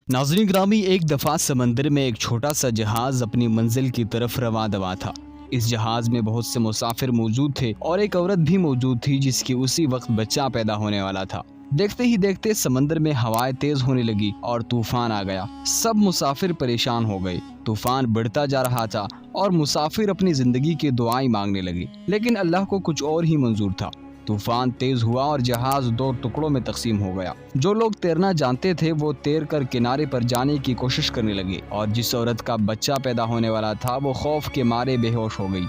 नाज़रीन ग्रामी, एक दफ़ा समंदर में एक छोटा सा जहाज़ अपनी मंजिल की तरफ रवां दवा था। इस जहाज़ में बहुत से मुसाफिर मौजूद थे और एक औरत भी मौजूद थी जिसकी उसी वक्त बच्चा पैदा होने वाला था। देखते ही देखते समंदर में हवाएं तेज होने लगी और तूफान आ गया। सब मुसाफिर परेशान हो गए। तूफान बढ़ता जा रहा था और मुसाफिर अपनी जिंदगी की दुआएं मांगने लगे, लेकिन अल्लाह को कुछ और ही मंजूर था। तूफान तेज हुआ और जहाज दो टुकड़ों में तकसीम हो गया। जो लोग तैरना जानते थे वो तैर कर किनारे पर जाने की कोशिश करने लगे और जिस औरत का बच्चा पैदा होने वाला था वो खौफ के मारे बेहोश हो गई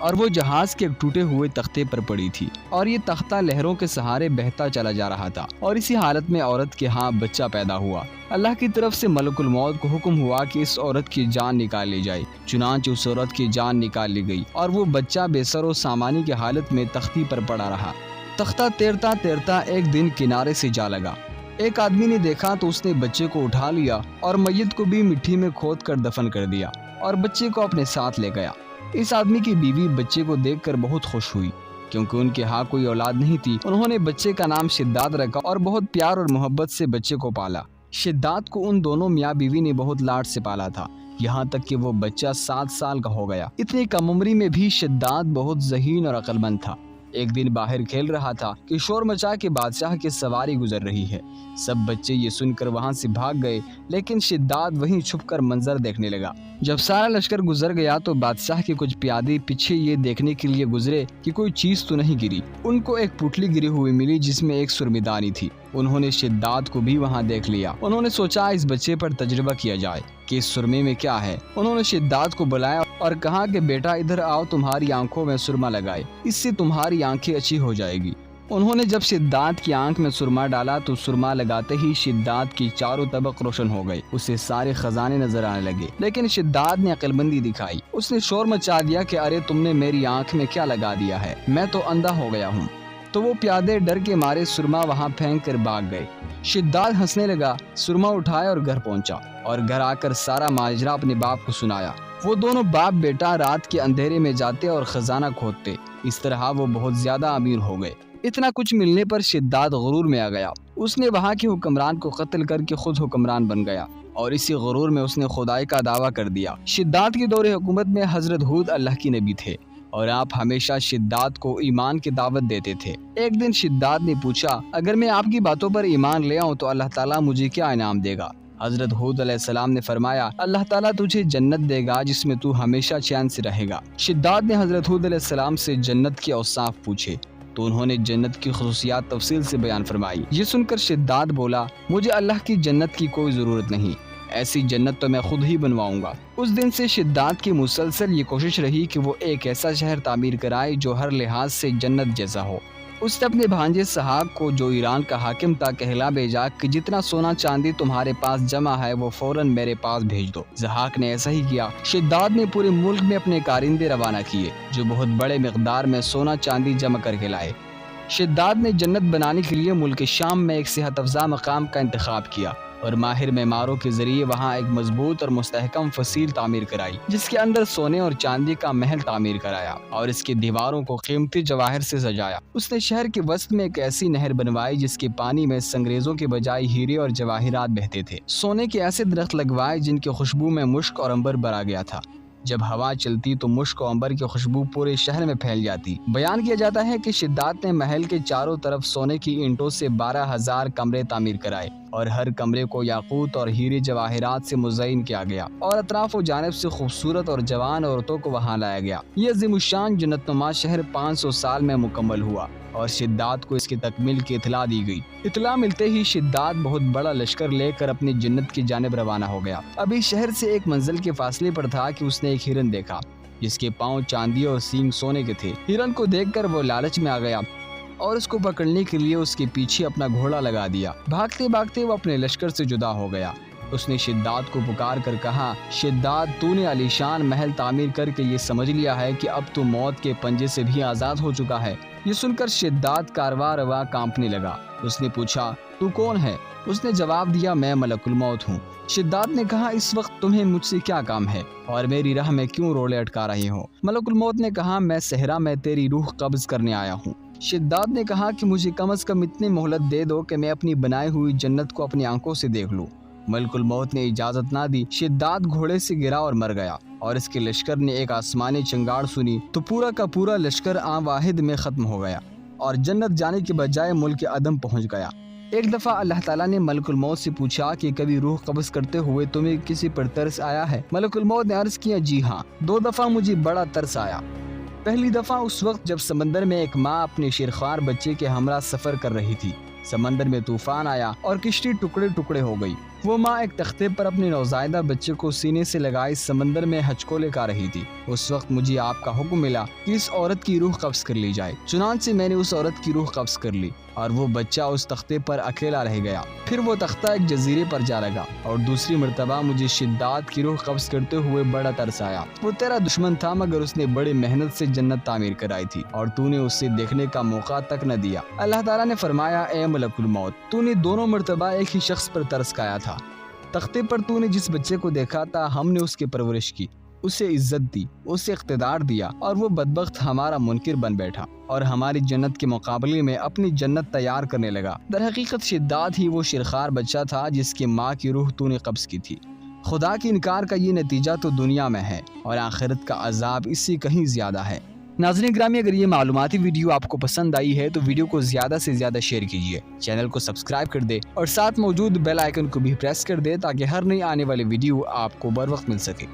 और वो जहाज के एक टूटे हुए तख्ते पर पड़ी थी और ये तख्ता लहरों के सहारे बहता चला जा रहा था और इसी हालत में औरत के यहाँ बच्चा पैदा हुआ। अल्लाह की तरफ से मलकुल मौत को हुक्म हुआ कि इस औरत की जान निकाल ली जाए। चुनांचे उस औरत की जान निकाल ली गई और वो बच्चा बेसरो सामानी की हालत में तख्ती पर पड़ा रहा। तख्ता तैरता तैरता एक दिन किनारे से जा लगा। एक आदमी ने देखा तो उसने बच्चे को उठा लिया और मैयत को भी मिट्टी में खोद कर दफन कर दिया और बच्चे को अपने साथ ले गया। इस आदमी की बीवी बच्चे को देखकर बहुत खुश हुई क्योंकि उनके यहाँ कोई औलाद नहीं थी। उन्होंने बच्चे का नाम शिद्दात रखा और बहुत प्यार और मोहब्बत से बच्चे को पाला। शिद्दात को उन दोनों मियाँ बीवी ने बहुत लाड से पाला था, यहाँ तक कि वो बच्चा 7 साल का हो गया। इतनी कम उम्री में भी शिद्दात बहुत ज़हीन और अक्लमंद था। एक दिन बाहर खेल रहा था कि शोर मचा के बादशाह की सवारी गुजर रही है। सब बच्चे ये सुनकर वहां से भाग गए, लेकिन शिद्दात वहीं छुपकर मंजर देखने लगा। जब सारा लश्कर गुजर गया तो बादशाह के कुछ प्यादे पीछे ये देखने के लिए गुजरे कि कोई चीज तो नहीं गिरी। उनको एक पुतली गिरी हुई मिली जिसमें एक सुरमिदानी थी। उन्होंने शिद्दात को भी वहां देख लिया। उन्होंने सोचा इस बच्चे पर तजुर्बा किया जाए कि इस सुरमे में क्या है। उन्होंने शिद्दात को बुलाया और कहा कि बेटा इधर आओ, तुम्हारी आंखों में सुरमा लगाए, इससे तुम्हारी आंखें अच्छी हो जाएगी। उन्होंने जब शिद्दात की आंख में सुरमा डाला तो सुरमा लगाते ही शिद्दात की चारों तबक रोशन हो गए। उसे सारे खजाने नजर आने लगे, लेकिन शिद्दात ने अक्लमंदी दिखाई। उसने शोर मचा दिया कि अरे तुमने मेरी आंख में क्या लगा दिया है, मैं तो अंधा हो गया हूँ। तो वो प्यादे डर के मारे सुरमा वहाँ फेंक कर भाग गए। शिद्दात हंसने लगा, सुरमा उठाया और घर पहुंचा और घर आकर सारा माजरा अपने बाप को सुनाया। वो दोनों बाप बेटा रात के अंधेरे में जाते और खजाना खोदते। इस तरह वो बहुत ज्यादा अमीर हो गए। इतना कुछ मिलने पर शिद्दात गुरूर में आ गया। उसने वहाँ के हुक्मरान को कत्ल करके खुद हुक्मरान बन गया और इसी गुरूर में उसने खुदाई का दावा कर दिया। शिद्दात के दौरे हुकूमत में हजरत हूद अल्लाह की नबी थे और आप हमेशा शिद्दात को ईमान की दावत देते थे। एक दिन शिद्दात ने पूछा, अगर मैं आपकी बातों पर ईमान ले आऊं तो अल्लाह ताला मुझे क्या इनाम देगा? हजरत हूद अलैहिस्सलाम ने फरमाया, अल्लाह ताला तुझे जन्नत देगा जिसमें तू हमेशा चैन से रहेगा। शिद्दात ने हजरत हूद अलैहिस्सलाम से जन्नत के औसाफ पूछे तो उन्होंने जन्नत की खुसूसियात तफसील से बयान फरमाई। ये सुनकर शिद्दात बोला, मुझे अल्लाह की जन्नत की कोई ज़रूरत नहीं, ऐसी जन्नत तो मैं खुद ही बनवाऊंगा। उस दिन से शिद्दात की मुसलसल ये कोशिश रही कि वो एक ऐसा शहर तामीर कराए जो हर लिहाज से जन्नत जैसा हो। उसने अपने भांजे सहाक को, जो ईरान का हाकिम था, कहला भेजा कि जितना सोना चांदी तुम्हारे पास जमा है वो फौरन मेरे पास भेज दो। ज़हाक ने ऐसा ही किया। शिद्दात ने पूरे मुल्क में अपने कारिंदे रवाना किए जो बहुत बड़े मिकदार में सोना चांदी जमा करके लाए। शिद्दात ने जन्नत बनाने के लिए मुल्क शाम में एक सेहत अफजा मकाम का इंतखाब किया और माहिर मेमारों के जरिए वहाँ एक मजबूत और मुस्तहकम फसील तामीर कराई, जिसके अंदर सोने और चांदी का महल तामीर कराया और इसकी दीवारों को कीमती जवाहर से सजाया। उसने शहर के वस्त में एक ऐसी नहर बनवाई जिसके पानी में संगरेजों के बजाय हीरे और जवाहिरात बहते थे। सोने के ऐसे दरख्त लगवाए जिनकी खुशबू में मुश्क और अंबर भरा गया था। जब हवा चलती तो मुश्क और अंबर की खुशबू पूरे शहर में फैल जाती। बयान किया जाता है कि शिद्दात ने महल के चारों तरफ सोने की ईंटों से 12,000 कमरे तामीर कराए और हर कमरे को याकूत और हीरे जवाहिरात से मुज़य्यन किया गया और अतराफ व जानिब से खूबसूरत और जवान औरतों को वहाँ लाया गया। यह अज़ीमुश्शान जन्नतनुमा शहर 500 साल में मुकम्मल हुआ और शिद्दात को इसकी तकमील की इतला दी गई। इतला मिलते ही शिद्दात बहुत बड़ा लश्कर लेकर अपनी जन्नत की जानिब रवाना हो गया। अभी शहर से एक मंजिल के फासले पर था कि उसने एक हिरन देखा जिसके पाँव चांदी और सींग सोने के थे। हिरन को देखकर वो लालच में आ गया और उसको पकड़ने के लिए उसके पीछे अपना घोड़ा लगा दिया। भागते भागते वो अपने लश्कर से जुदा हो गया। उसने शिद्दात को पुकार कर कहा, शिद्दात, तूने आलीशान महल तामीर करके ये समझ लिया है कि अब तू मौत के पंजे से भी आज़ाद हो चुका है। ये सुनकर शिद्दात कारवा रवा कांपने लगा। उसने पूछा, तू कौन है? उसने जवाब दिया, मैं मलकुल मौत हूँ। शिद्दात ने कहा, इस वक्त तुम्हें मुझसे क्या काम है और मेरी राह में क्यों रोले अटका रहे हो? मलकुल मौत ने कहा, मैं सहरा में तेरी रूह कब्ज करने आया हूँ। शिद्दात ने कहा कि मुझे कम से कम इतनी मोहलत दे दो कि मैं अपनी बनाई हुई जन्नत को अपनी आंखों से देख लूँ। ملک الموت نے اجازت نہ دی، شداد گھوڑے سے گرا اور مر گیا، اور اس کے لشکر نے ایک آسمانی چنگاڑ سنی تو پورا کا پورا لشکر آن واحد میں ختم ہو گیا اور جنت جانے کے بجائے ملک عدم پہنچ گیا۔ ایک دفعہ اللہ تعالیٰ نے ملک الموت سے پوچھا کہ کبھی روح قبض کرتے ہوئے تمہیں کسی پر ترس آیا ہے؟ ملک الموت نے عرض کیا جی ہاں، 2 دفعہ مجھے بڑا ترس آیا۔ پہلی دفعہ اس وقت جب سمندر میں ایک ماں اپنے شیرخوار بچے کے ہمراہ سفر کر رہی تھی۔ سمندر میں طوفان آیا اور کشتی ٹکڑے ٹکڑے ہو گئی۔ وہ ماں ایک تختے پر اپنے نوزائیدہ بچے کو سینے سے لگائے سمندر میں ہچکولے کر رہی تھی۔ اس وقت مجھے آپ کا حکم ملا کہ اس عورت کی روح قبض کر لی جائے، چنانچہ میں نے اس عورت کی روح قبض کر لی اور وہ بچہ اس تختے پر اکیلا رہ گیا۔ پھر وہ تختہ ایک جزیرے پر جا لگا اور دوسری مرتبہ مجھے شداد کی روح قبض کرتے ہوئے بڑا ترس آیا۔ وہ تیرا دشمن تھا مگر اس نے بڑی محنت سے جنت تعمیر کرائی تھی اور تو نے اسے دیکھنے کا موقع تک نہ دیا۔ اللہ تعالیٰ نے فرمایا اے ملک الموت، تو نے دونوں مرتبہ ایک ہی شخص پر ترس کھایا تھا۔ تختے پر تو نے جس بچے کو دیکھا تھا ہم نے اس کی پرورش کی، اسے عزت دی، اسے اقتدار دیا اور وہ بدبخت ہمارا منکر بن بیٹھا اور ہماری جنت کے مقابلے میں اپنی جنت تیار کرنے لگا۔ در حقیقت شداد ہی وہ شیرخوار بچہ تھا جس کی ماں کی روح تو نے قبض کی تھی۔ خدا کی انکار کا یہ نتیجہ تو دنیا میں ہے اور آخرت کا عذاب اس سے کہیں زیادہ ہے۔ ناظرین گرامی، اگر یہ معلوماتی ویڈیو آپ کو پسند آئی ہے تو ویڈیو کو زیادہ سے زیادہ شیئر کیجیے، چینل کو سبسکرائب کر دے اور ساتھ موجود بیل آئیکن کو بھی پریس کر دے تاکہ ہر نئی آنے والی ویڈیو آپ کو بر وقت مل سکے۔